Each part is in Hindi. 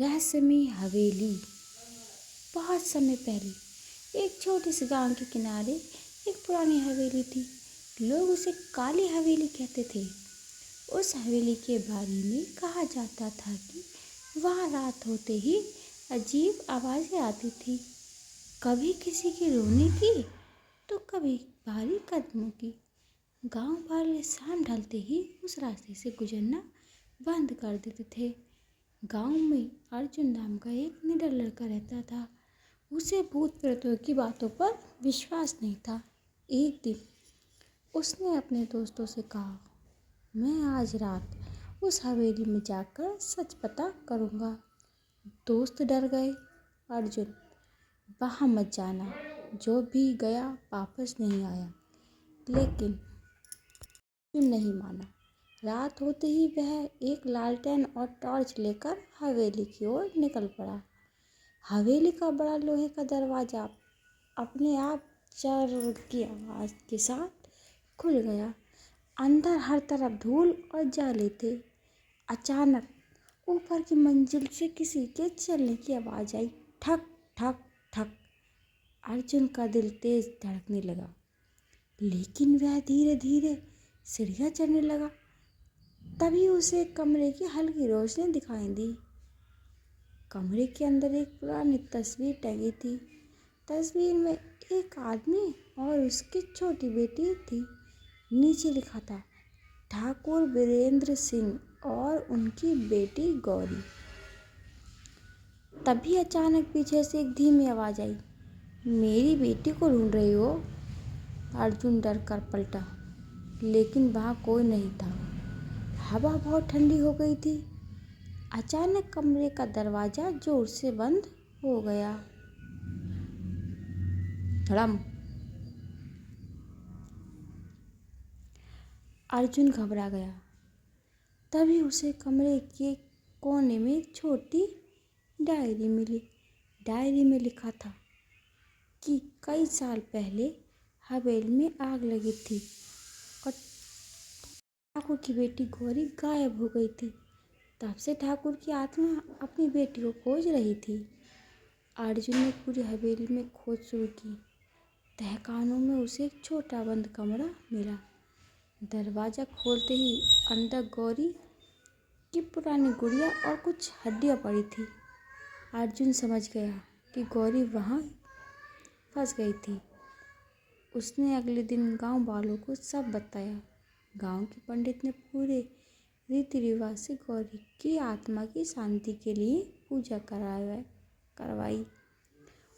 रहस्यमयी हवेली। बहुत समय पहले एक छोटे से गांव के किनारे एक पुरानी हवेली थी। लोग उसे काली हवेली कहते थे। उस हवेली के बारे में कहा जाता था कि वहाँ रात होते ही अजीब आवाज़ें आती थी, कभी किसी के रोने की तो कभी भारी कदमों की। गांव वाले शाम ढलते ही उस रास्ते से गुजरना बंद कर देते थे। गांव में अर्जुन नाम का एक निडर लड़का रहता था। उसे भूत प्रेतों की बातों पर विश्वास नहीं था। एक दिन उसने अपने दोस्तों से कहा, मैं आज रात उस हवेली में जाकर सच पता करूँगा। दोस्त डर गए। अर्जुन, वहाँ मत जाना, जो भी गया वापस नहीं आया। लेकिन अर्जुन नहीं माना। रात होते ही वह एक लालटेन और टॉर्च लेकर हवेली की ओर निकल पड़ा। हवेली का बड़ा लोहे का दरवाजा अपने आप चर की आवाज़ के साथ खुल गया। अंदर हर तरफ धूल और जाले थे। अचानक ऊपर की मंजिल से किसी के चलने की आवाज़ आई, ठक ठक ठक। अर्जुन का दिल तेज धड़कने लगा, लेकिन वह धीरे धीरे सीढ़ियाँ चढ़ने लगा। तभी उसे कमरे की हल्की रोशनी दिखाई दी। कमरे के अंदर एक पुरानी तस्वीर टंगी थी। तस्वीर में एक आदमी और उसकी छोटी बेटी थी। नीचे लिखा था, ठाकुर वीरेंद्र सिंह और उनकी बेटी गौरी। तभी अचानक पीछे से एक धीमी आवाज़ आई, मेरी बेटी को ढूंढ रही हो? अर्जुन डर कर पलटा, लेकिन वहाँ कोई नहीं था। हवा बहुत ठंडी हो गई थी। अचानक कमरे का दरवाज़ा जोर से बंद हो गया। धड़म। अर्जुन घबरा गया। तभी उसे कमरे के कोने में एक छोटी डायरी मिली। डायरी में लिखा था कि कई साल पहले हवेली में आग लगी थी और ठाकुर की बेटी गौरी गायब हो गई थी। तब से ठाकुर की आत्मा अपनी बेटी को खोज रही थी। अर्जुन ने पूरी हवेली में खोज शुरू की। तहखानों में उसे एक छोटा बंद कमरा मिला। दरवाज़ा खोलते ही अंदर गौरी की पुरानी गुड़िया और कुछ हड्डियाँ पड़ी थी। अर्जुन समझ गया कि गौरी वहाँ फंस गई थी। उसने अगले दिन गांव वालों को सब बताया। गांव के पंडित ने पूरे रीति रिवाज से गौरी की आत्मा की शांति के लिए पूजा करवाई।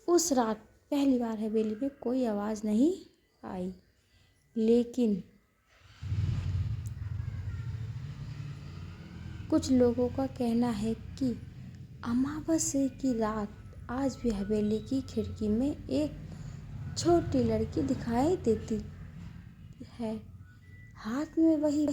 उस रात पहली बार हवेली में कोई आवाज़ नहीं आई, लेकिन कुछ लोगों का कहना है कि अमावस्या की रात आज भी हवेली की खिड़की में एक छोटी लड़की दिखाई देती है। हाथ में वही